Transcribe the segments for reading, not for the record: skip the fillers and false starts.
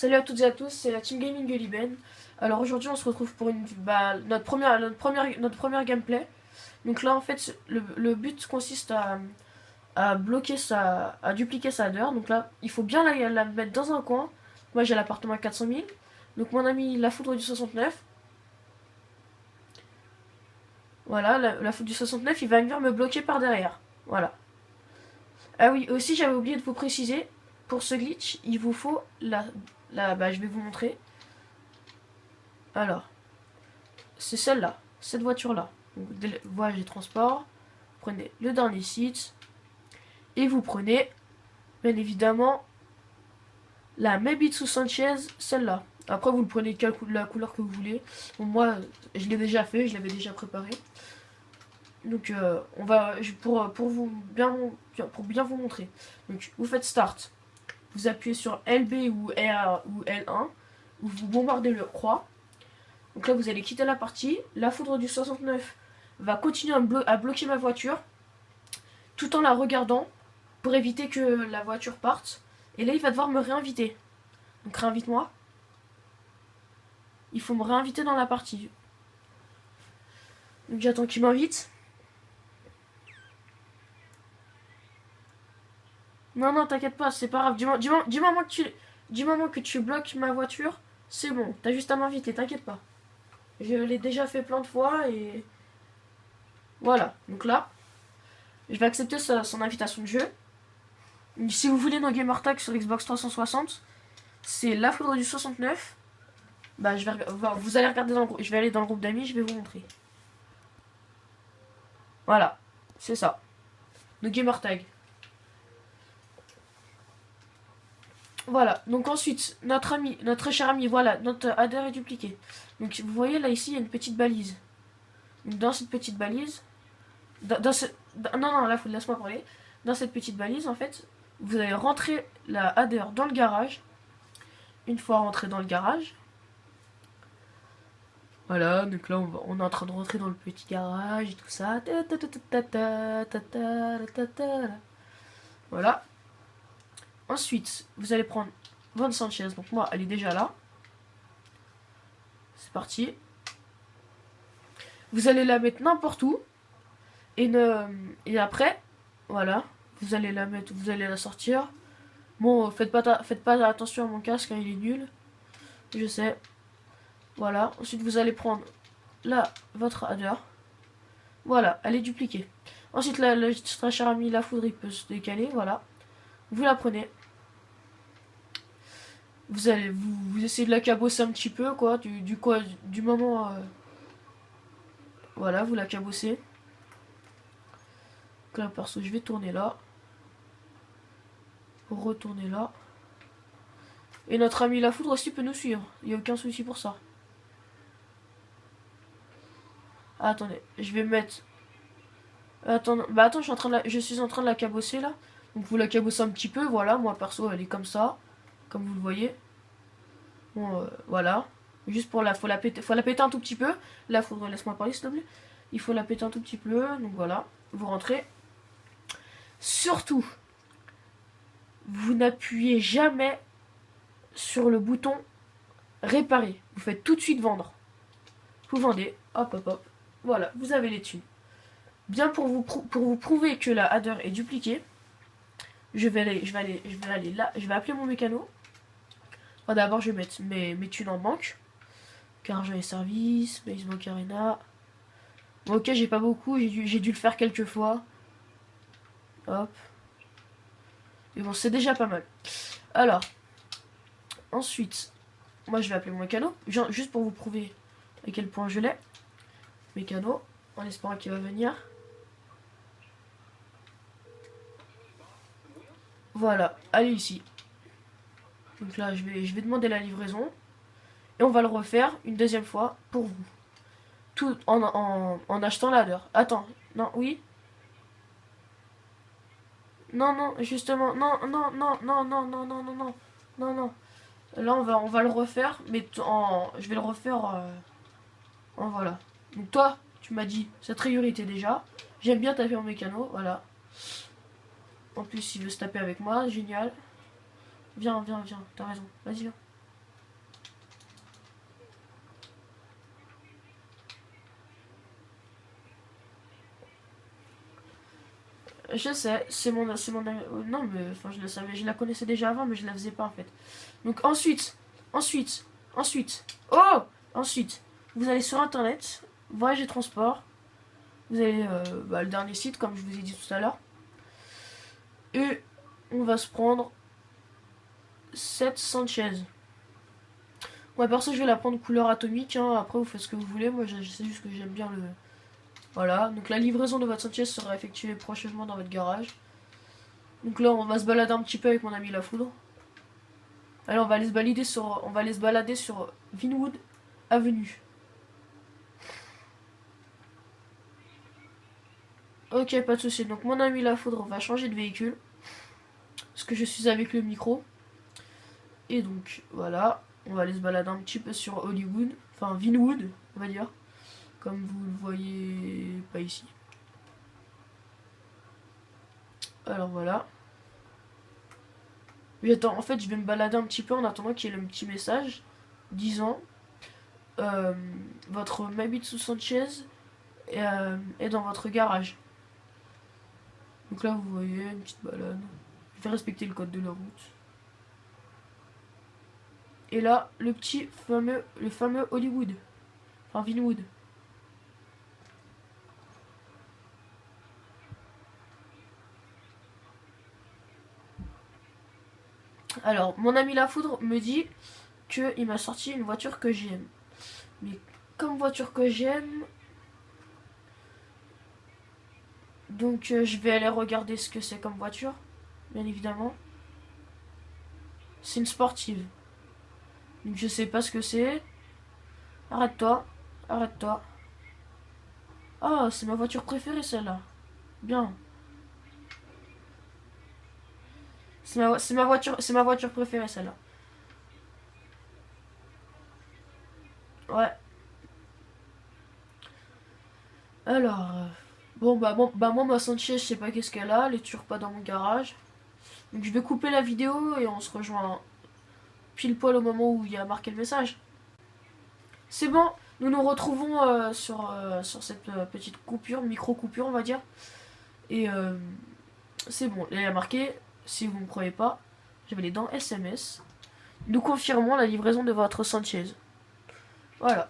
Salut à toutes et à tous, c'est la Team Gaming de Liben. Alors aujourd'hui on se retrouve pour notre première gameplay. Donc là en fait le but consiste à bloquer à dupliquer sa header. Donc là il faut bien la mettre dans un coin. Moi j'ai l'appartement à 400 000. Donc mon ami la foudre du 69. Voilà, la foudre du 69 il va venir me bloquer par derrière. Voilà. Ah oui, aussi j'avais oublié de vous préciser, pour ce glitch il vous faut je vais vous montrer. Alors, c'est celle-là, cette voiture-là. Voyage et transport. Prenez le dernier site. Et vous prenez, bien évidemment, la Mebitsu Sanchez, celle-là. Après, vous le prenez la couleur que vous voulez. Bon, moi, je l'ai déjà fait, je l'avais déjà préparé. Donc, pour bien vous montrer. Donc, vous faites Start. Vous appuyez sur LB ou R ou L1. Vous bombardez le croix. Donc là, vous allez quitter la partie. La foudre du 69 va continuer à bloquer ma voiture tout en la regardant pour éviter que la voiture parte. Et là, il va devoir me réinviter. Donc réinvite-moi. Il faut me réinviter dans la partie. Donc j'attends qu'il m'invite. Non, non, t'inquiète pas, c'est pas grave. Du moment que tu bloques ma voiture, c'est bon. T'as juste à m'inviter, t'inquiète pas. Je l'ai déjà fait plein de fois et... Voilà, donc là, je vais accepter son invitation de jeu. Si vous voulez nos gamer tags sur Xbox 360, c'est la foudre du 69. Bah, vous allez regarder dans le groupe. Je vais aller dans le groupe d'amis, je vais vous montrer. Voilà, c'est ça. Nos gamer tags. Voilà, donc ensuite, notre cher ami, voilà, notre adhère est dupliqué. Donc vous voyez là ici, il y a une petite balise. Donc, dans cette petite balise, non, là, laisse-moi parler. Dans cette petite balise, en fait, vous allez rentrer la adhère dans le garage. Une fois rentré dans le garage, voilà, donc là on est en train de rentrer dans le petit garage et tout ça. Voilà. Ensuite, vous allez prendre Von Sanchez. Donc moi, elle est déjà là. C'est parti. Vous allez la mettre n'importe où. Et après, voilà. Vous allez la mettre, vous allez la sortir. Bon, faites pas attention à mon casque, hein, il est nul. Je sais. Voilà. Ensuite, vous allez prendre là votre adder. Voilà, elle est dupliquée. Ensuite, le très cher ami, la foudre, il peut se décaler. Voilà. Vous la prenez. Vous allez vous essayez de la cabosser un petit peu, quoi. Du moment. Voilà, vous la cabossez. Donc là, perso, je vais tourner là. Retourner là. Et notre ami la foudre aussi peut nous suivre. Il n'y a aucun souci pour ça. Ah, attendez, je vais mettre... Attends, je suis en train de la cabosser là. Donc vous la cabossez un petit peu, voilà. Moi perso, elle est comme ça. Comme vous le voyez. Bon, voilà. Juste faut la péter un tout petit peu. La foudre, laisse-moi parler s'il te plaît. Il faut la péter un tout petit peu. Donc voilà. Vous rentrez. Surtout, vous n'appuyez jamais sur le bouton réparer. Vous faites tout de suite vendre. Vous vendez. Hop, hop, hop. Voilà, vous avez les thunes. Bien pour vous prouver que la adder est dupliquée, je vais aller là, je vais appeler mon mécano. Enfin, d'abord, je vais mettre mes thunes en banque. Car j'ai service, Baseball Arena. Bon, ok, j'ai pas beaucoup, j'ai dû le faire quelques fois. Hop. Mais bon, c'est déjà pas mal. Alors, ensuite, moi je vais appeler mon mécano, juste pour vous prouver à quel point je l'ai. Mécano, en espérant qu'il va venir. Voilà, allez ici. Donc là, je vais demander la livraison. Et on va le refaire une deuxième fois pour vous. Tout en achetant l'adder. Attends, non, oui. Non, non, justement, non, non, non, non, non, non, non, non, non, non, non. Là, on va le refaire, mais je vais le refaire en voilà. Donc toi, tu m'as dit cette priorité déjà. J'aime bien taper en mécano, voilà. En plus, il veut se taper avec moi, génial. Viens, viens, viens, t'as raison, vas-y, viens. Je sais, non mais enfin je le savais, je la connaissais déjà avant mais je la faisais pas en fait. Donc ensuite, ensuite, oh, ensuite, vous allez sur internet, voyage et transport, vous allez le dernier site comme je vous ai dit tout à l'heure, et on va se prendre cette Sanchez. Moi perso je vais la prendre couleur atomique, hein. Après vous faites ce que vous voulez, moi je sais juste que j'aime bien le... Voilà, donc la livraison de votre Sanchez sera effectuée prochainement dans votre garage. Donc là on va se balader un petit peu avec mon ami la foudre. Allez on va aller se balader sur Vinwood Avenue. Ok, pas de souci. Donc mon ami la foudre va changer de véhicule. Parce que je suis avec le micro. Et donc voilà, on va aller se balader un petit peu sur Hollywood. Enfin Vinwood, on va dire. Comme vous le voyez pas ici. Alors voilà. Mais attends, en fait je vais me balader un petit peu en attendant qu'il y ait le petit message disant votre Mabitsu Sanchez est dans votre garage. Donc là vous voyez une petite balade. Je vais respecter le code de la route. Et là, le fameux Hollywood. Enfin, Vinwood. Alors, mon ami la foudre me dit qu'il m'a sorti une voiture que j'aime. Mais comme voiture que j'aime... Donc, je vais aller regarder ce que c'est comme voiture. Bien évidemment. C'est une sportive. Donc, je sais pas ce que c'est. Arrête-toi. Arrête-toi. Ah, c'est ma voiture préférée, celle-là. Bien. C'est ma voiture préférée, celle-là. Ouais. Alors, bon, moi, ma Sanchez, je sais pas qu'est-ce qu'elle a. Elle est toujours pas dans mon garage. Donc, je vais couper la vidéo et on se rejoint pile poil au moment où il y a marqué le message. C'est bon, nous nous retrouvons sur cette petite coupure, micro-coupure, on va dire. Et c'est bon, il y a marqué, si vous ne me croyez pas, j'avais les dents SMS. Nous confirmons la livraison de votre Sanchez. Voilà.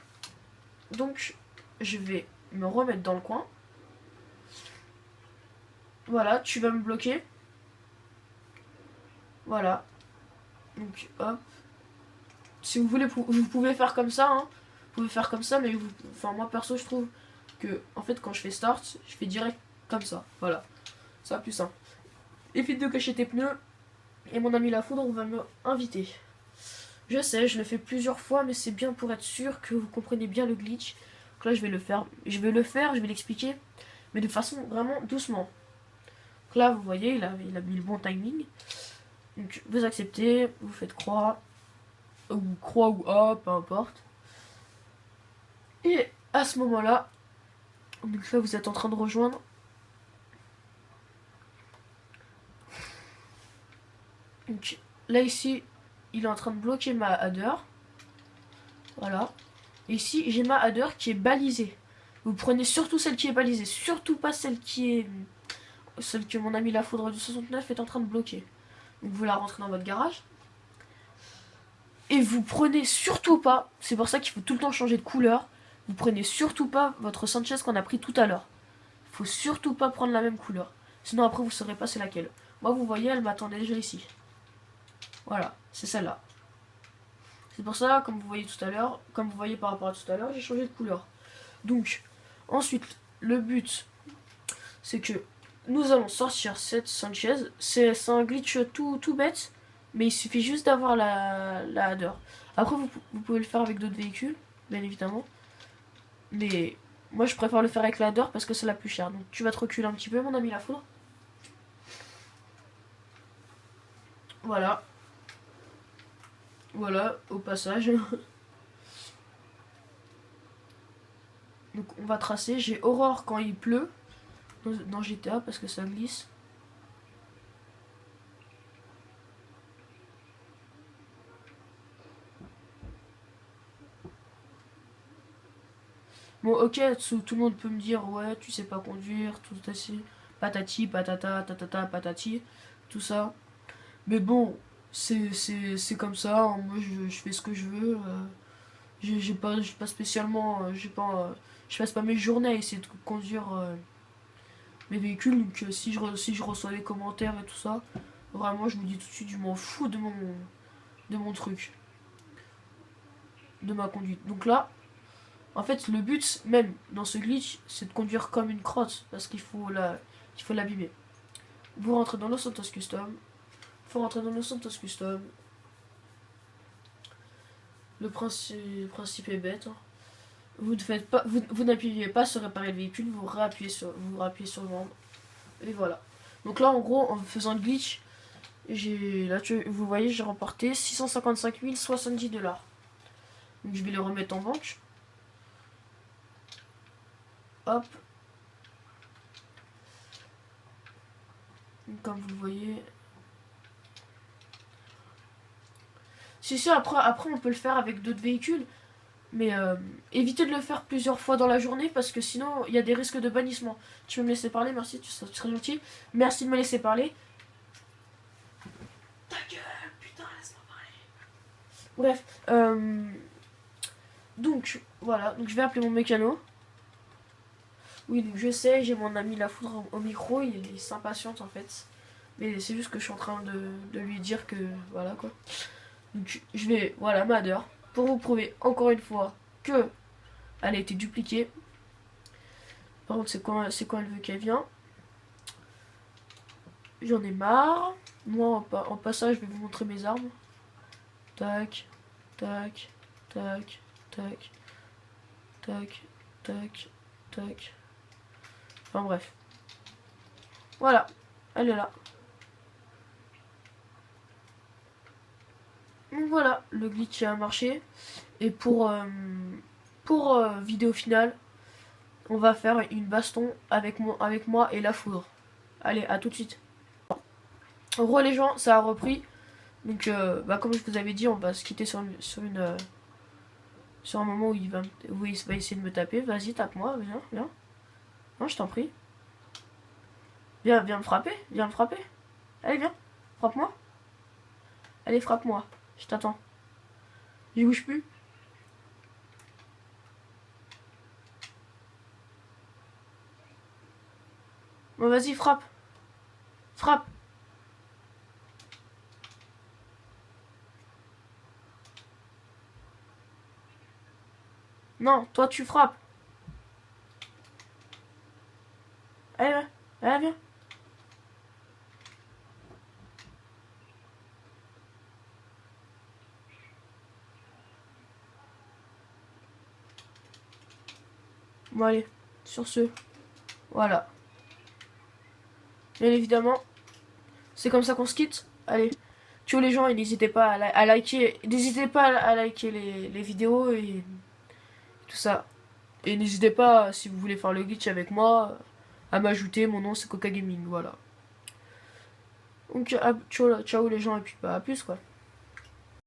Donc, je vais me remettre dans le coin. Voilà, tu vas me bloquer. Voilà. Donc, hop. Si vous voulez, vous pouvez faire comme ça, hein. Vous pouvez faire comme ça, mais enfin, moi perso, je trouve que, en fait, quand je fais start, je fais direct comme ça. Voilà. Ça va plus simple. Évite de cacher tes pneus. Et mon ami la foudre, on va me inviter. Je sais, je le fais plusieurs fois, mais c'est bien pour être sûr que vous comprenez bien le glitch. Donc là, je vais le faire. Je vais l'expliquer. Mais de façon vraiment doucement. Donc là, vous voyez, il a mis le bon timing. Donc, vous acceptez, vous faites croix. Ou croix ou A, peu importe. Et à ce moment-là, donc là, vous êtes en train de rejoindre. Donc là, ici, il est en train de bloquer ma header. Voilà. Et ici, j'ai ma header qui est balisée. Vous prenez surtout celle qui est balisée, surtout pas celle qui est... Celle que mon ami la foudre du 69 est en train de bloquer. Donc vous la rentrez dans votre garage. Et vous prenez surtout pas, c'est pour ça qu'il faut tout le temps changer de couleur, vous prenez surtout pas votre Sanchez qu'on a pris tout à l'heure. Il faut surtout pas prendre la même couleur. Sinon après vous saurez pas c'est laquelle. Moi vous voyez, elle m'attendait déjà ici. Voilà, c'est celle-là. C'est pour ça, comme vous voyez tout à l'heure, comme vous voyez par rapport à tout à l'heure, j'ai changé de couleur. Donc, ensuite, le but, c'est que nous allons sortir cette Sanchez. C'est un glitch tout bête, mais il suffit juste d'avoir la header. Après, vous pouvez le faire avec d'autres véhicules, bien évidemment. Mais moi, je préfère le faire avec la header parce que c'est la plus chère. Donc, tu vas te reculer un petit peu, mon ami la foudre. Voilà. Voilà, au passage. Donc on va tracer. J'ai horreur quand il pleut dans GTA parce que ça glisse. Bon ok, tout le monde peut me dire ouais tu sais pas conduire, tout ça. patati, patata, tatata, patati, tout ça. Mais bon, c'est comme ça, hein. Moi je fais ce que je veux. J'ai pas spécialement. Je passe pas mes journées à essayer de conduire mes véhicules. Donc si je reçois des commentaires et tout ça, vraiment je vous dis tout de suite, je m'en fous de mon truc, de ma conduite. Donc là, en fait, le but même dans ce glitch, c'est de conduire comme une crotte parce il faut l'abîmer. Vous rentrez dans Los Santos Custom. Faut rentrer dans Los Santos Custom. Le principe est bête, hein. Vous ne faites pas, vous n'appuyez pas sur réparer le véhicule, vous réappuyez sur vendre. Et voilà. Donc là, en gros, en faisant le glitch, vous voyez, j'ai remporté 655 070 $. Donc je vais les remettre en banque. Hop. Comme vous le voyez. Si, après on peut le faire avec d'autres véhicules. Mais évitez de le faire plusieurs fois dans la journée parce que sinon il y a des risques de bannissement. Tu veux me laisser parler, merci, tu serais gentil. Merci de me laisser parler. Ta gueule, putain, laisse-moi parler. Bref, donc voilà, donc je vais appeler mon mécano. Oui, donc je sais, j'ai mon ami La Foudre au micro, il s'impatiente en fait. Mais c'est juste que je suis en train de lui dire que voilà quoi. Donc je vais, voilà, Madder, pour vous prouver encore une fois que elle a été dupliquée. Par contre, c'est quand elle veut qu'elle vienne. J'en ai marre. Moi, en passage, je vais vous montrer mes armes. Tac, tac, tac, tac, tac, tac, tac. Enfin bref. Voilà, elle est là. Donc voilà, le glitch a marché. Et pour vidéo finale, on va faire une baston avec moi et La Foudre. Allez, à tout de suite. En gros les gens, ça a repris. Donc comme je vous avais dit, on va se quitter sur un moment où il va essayer de me taper. Vas-y, tape-moi, viens, viens. Non, je t'en prie. Viens me frapper, viens me frapper. Allez, viens, frappe-moi. Allez, frappe-moi, je t'attends. J'y bouge plus. Bon, vas-y, frappe. Frappe. Non, toi tu frappes. Allez, viens. Allez, viens. Bon, allez. Sur ce. Voilà. Bien évidemment. C'est comme ça qu'on se quitte. Allez. Ciao les gens et n'hésitez pas à liker. N'hésitez pas à liker les vidéos et tout ça. Et n'hésitez pas, si vous voulez faire le glitch avec moi, à m'ajouter. Mon nom c'est Coca Gaming. Voilà. Donc ciao les gens et puis à plus quoi.